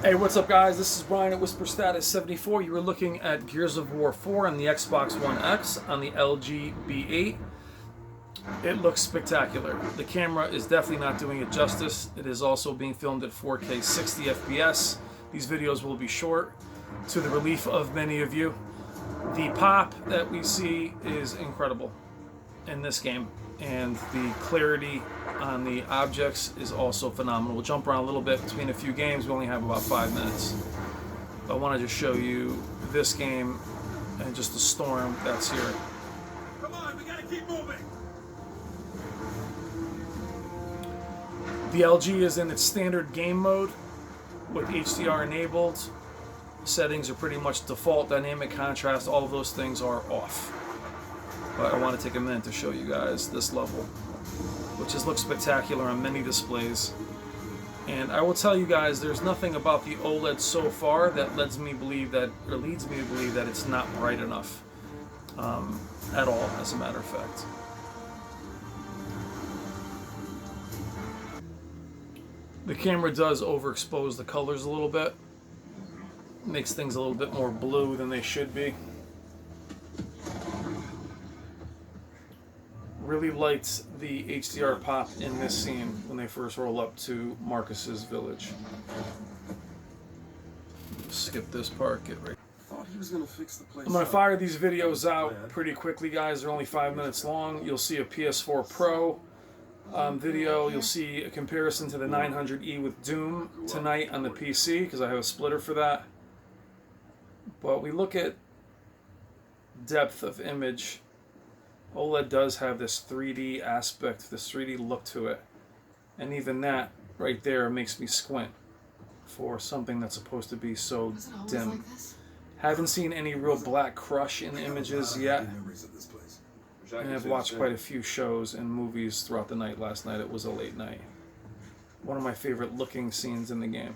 Hey, what's up, guys? This is Brian at Whisper Status 74. You were looking at Gears of War 4 on the Xbox One X on the LG B8. It looks spectacular. The camera is definitely not doing it justice. It is also being filmed at 4K 60 FPS. These videos will be short, to the relief of many of you. The pop that we see is incredible in this game, and the clarity on the objects is also phenomenal. We'll jump around a little bit between a few games. We only have about 5 minutes. But I want to just show you this game and just the storm that's here. Come on, we gotta keep moving. The LG is in its standard game mode with HDR enabled. Settings are pretty much default. Dynamic contrast, all of those things are off. But I want to take a minute to show you guys this level, which has looked spectacular on many displays. And I will tell you guys, there's nothing about the OLED so far that leads me to believe that it's not bright enough at all, as a matter of fact. The camera does overexpose the colors a little bit. Makes things a little bit more blue than they should be. Really liked the HDR pop in this scene when they first roll up to Marcus's village. Skip this part, get right. Thought he was gonna fix the place. I'm gonna fire these videos out pretty quickly, guys. They're only 5 minutes long. You'll see a PS4 Pro video. You'll see a comparison to the 900E with Doom tonight on the PC, because I have a splitter for that. But we look at depth of image. OLED does have this 3D aspect, this 3D look to it. And even that right there makes me squint for something that's supposed to be so dim. Like Haven't seen any real black crush in images yet. And I've watched quite a few shows and movies throughout the night. Last night it was a late night. One of my favorite looking scenes in the game.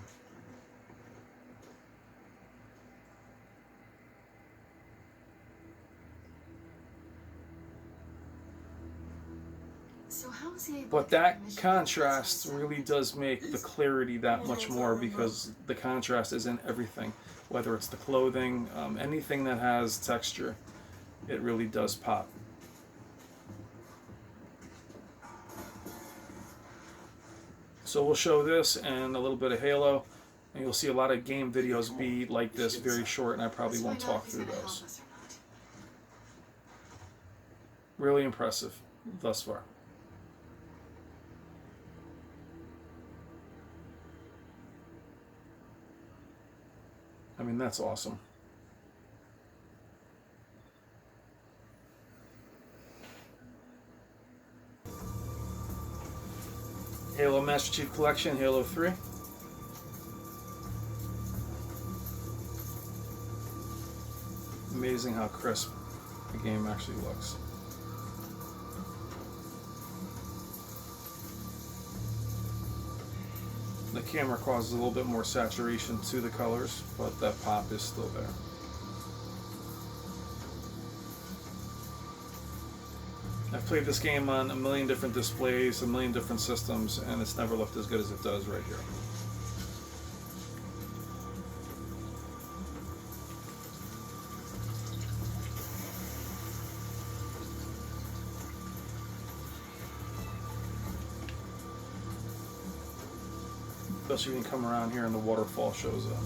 But that contrast really does make the clarity that much more, because the contrast is in everything. Whether it's the clothing, anything that has texture, it really does pop. So we'll show this and a little bit of Halo, and you'll see a lot of game videos be like this, very short, and I probably won't talk through those. Really impressive thus far. I mean, that's awesome. Halo Master Chief Collection, Halo 3. Amazing how crisp the game actually looks. The camera causes a little bit more saturation to the colors, but that pop is still there. I've played this game on a million different displays, a million different systems, and it's never looked as good as it does right here. Especially when you come around here and the waterfall shows up.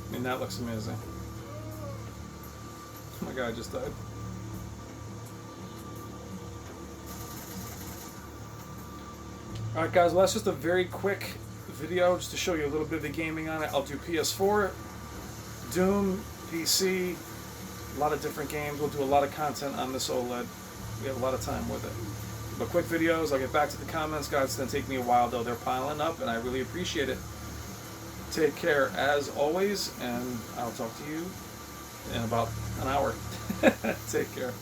I mean, that looks amazing. Oh my god, I just died. Alright guys, well that's just a very quick video just to show you a little bit of the gaming on it. I'll do PS4, Doom, PC, a lot of different games. We'll do a lot of content on this OLED. We have a lot of time with it. But quick videos, I'll get back to the comments, guys. It's going to take me a while, though. They're piling up, and I really appreciate it. Take care, as always, and I'll talk to you in about an hour. Take care.